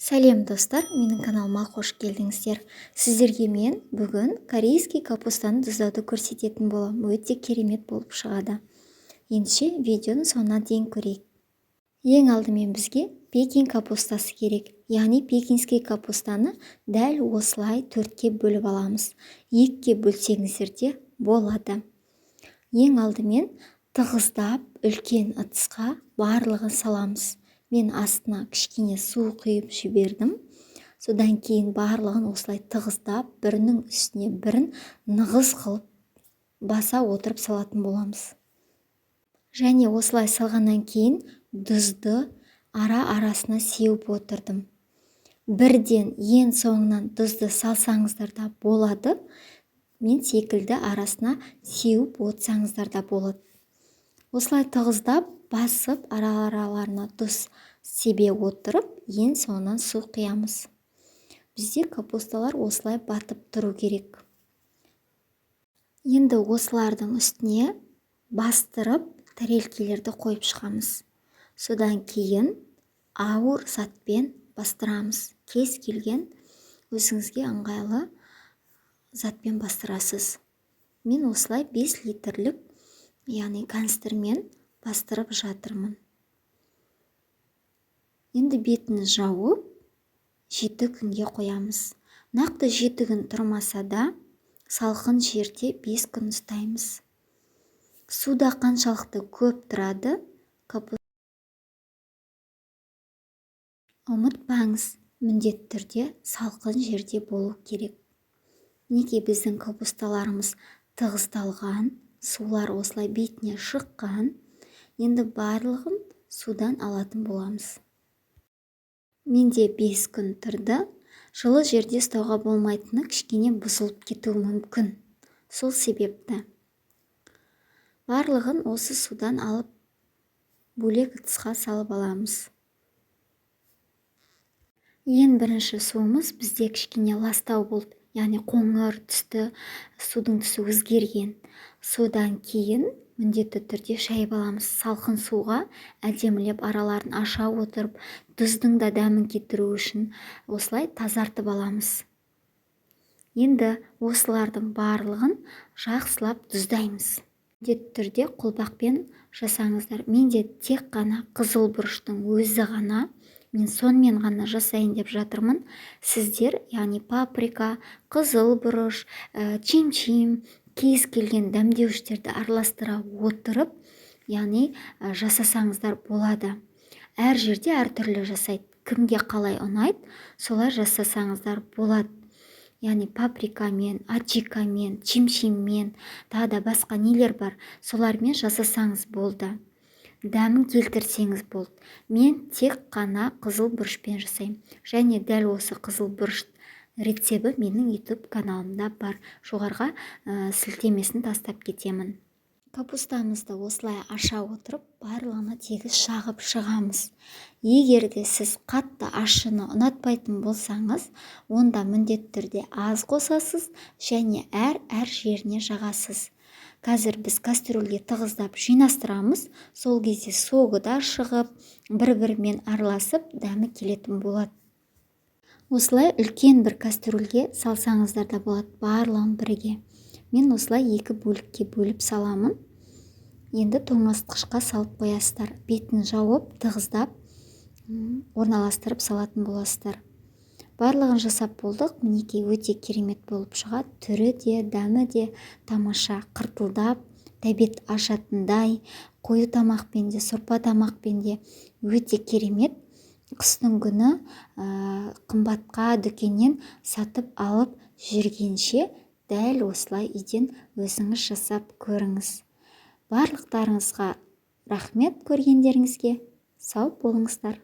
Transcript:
Сәлем достар, менің каналыма қош келдіңіздер. Сіздерге мен бүгін корейский капустаны тұздауды көрсететін боламын. Өте керемет болып шығады. Ендеше видеоны соңына дейін көрейік. Ең алдымен бізге пекин капустасы керек. Яғни пекинский капустаны дәл осылай төртке бөліп аламыз. Екіге бөлсеңіздер де болады. Ең алдымен тығыздап үлкен ыдысқа барлығын саламыз. Мен астына кішкене су құйып жібердім. Содан кейін барлығын осылай тығыздап, бірінің үстіне бірін нығыз қылып баса отырып салатын боламыз. Және осылай салғаннан кейін тұзды арасына сеуіп отырдым. Бірден ең соңынан тұзды салсаңыздар да болады. Мен секілді арасына сеуіп отсаңыздар да болады. Осылай тығыздап, басып, араларына тұз себе отырып, ең соңынан су құямыз. Бізде капусталар осылай батып тұру керек. Енді осылардың үстіне бастырып, тәрелкелерді қойып шығамыз. Содан кейін ауыр затпен бастырамыз. Кез келген өзіңізге ыңғайлы затпен бастырасыз. Мен осылай 5 литрлік, яғни канистрмен бастырып жатырмын. Енді бетін жауып, 7 күнге қоямыз. Нақты 7 күн тұрмаса да, салқын жерде 5 күн ұстаймыз. Суда қаншалықты көп тұрады, ұмытпаңыз, міндетті түрде салқын жерде болу керек. Неге біздің капусталарымыз тығыздалған, сулар осылай бетіне шыққан, енді барлығын судан алатын боламыз. Менде 5 күн тұрды. Жылы жерде ұстауға болмайтыны кішкене бұзылып кетуі мүмкін. Сол себепті барлығын осы судан алып бөлек ыдысқа салып аламыз. Ең бірінші суымыз бізде кішкене ластау болды. Яғни қоңыр түсті, судың түсі өзгерген. Содан кейін міндетті түрде шайып аламыз. Салқын суға әдемілеп араларын аша отырып, тұздың да дәмін кетіру үшін осылай тазартып аламыз. Енді осылардың барлығын жақсылап тұздаймыз. Міндетті түрде қолпақпен жасаңыздар. Менде тек қана қызыл бұрыштың өзі ғана, мен сонымен ғана жасайын деп жатырмын. Сіздер, яғни паприка, қызыл бұрыш, чим-чим, кез келген дәмдеуіштерді араластыра отырып, яғни жасасаңыздар болады. Әр жерде әртүрлі жасайды. Кімге қалай ұнайды, солай жасасаңыздар болады. Яғни паприкамен, аджикамен, чим-чиммен, тағы да басқа нелер бар, солармен жасасаңыз болды. Дәмін келтірсеңіз болды. Мен тек қана қызыл бұрышпен жасаймын. Және дәл осы қызыл бұрыш рецебі менің YouTube каналымда бар. Жоғарға сілтемесін тастап кетемін. Капустамызды осылай аша отырып, барлығына тегіс шағып шығамыз. Егер де сіз қатты ашыны ұнатпайтын болсаңыз, онда міндетті түрде аз қосасыз және әр жеріне жағасыз. Қазір біз кастрюльге тығыздап жинастырамыз, сол кезде соғы да шығып, бір-бірімен араласып, дәмі келетін болады. Осылай үлкен бір кастрюльге салсаңыздар да болады, барлығын бірге. Мен осылай 2 бөлікке бөліп саламын. Енді тоңазытқышқа салып қоясыздар. Бетін жауып, тығыздап, орналастырып салатын боласыздар. Барлығын жасап болдық. Мінекей өте керемет болып шығады. Түрі де, дәмі де тамаша, қыртылдап, тәбет ашатындай, қою тамақпен де, сорпа тамақпен де өте керемет. Қыстың күні қымбатқа дүкеннен сатып алып жүргенше дәл осылай үйден өзіңіз жасап көріңіз. Барлықтарыңызға рахмет, көргендеріңізге сау болыңыздар.